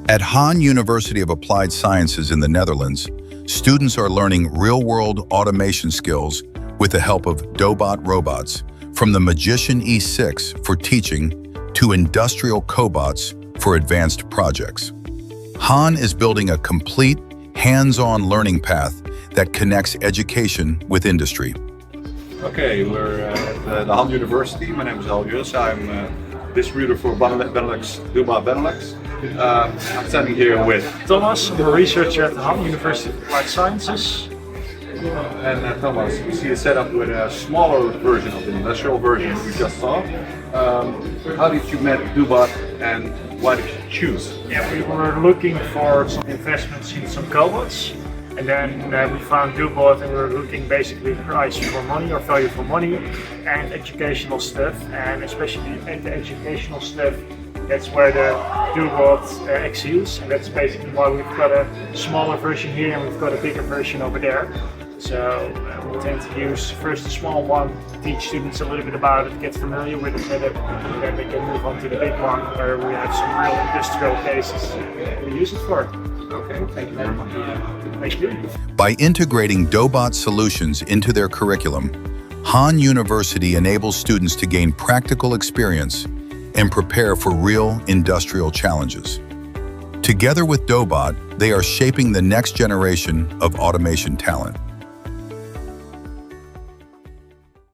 At Haan University of Applied Sciences in the Netherlands, students are learning real-world automation skills with the help of Dobot robots, from the Magician E6 for teaching to industrial cobots for advanced projects. Haan is building a complete, hands-on learning path that connects education with industry. Okay, we're at the Haan University. My name is Algis. I'm distributor for Benelux, Dobot Benelux. I'm standing here with Thomas, I'm a researcher at the Haan University of Applied Sciences. and Thomas. We see a setup with a smaller version of the industrial version we just saw. How did you met Dobot and why did you choose? Yeah, we were looking for some investments in some cobots, and then we found Dobot, and we were looking basically price for money or value for money and educational stuff, and especially at the educational stuff. That's where the Dobot excels, and that's basically why we've got a smaller version here and we've got a bigger version over there. So we tend to use first a small one, teach students a little bit about it, get familiar with the setup, and then they can move on to the big one where we have some real industrial cases we use it for. Okay, thank you very much. Thank you. By integrating Dobot solutions into their curriculum, Haan University enables students to gain practical experience and prepare for real industrial challenges. Together with Dobot, they are shaping the next generation of automation talent.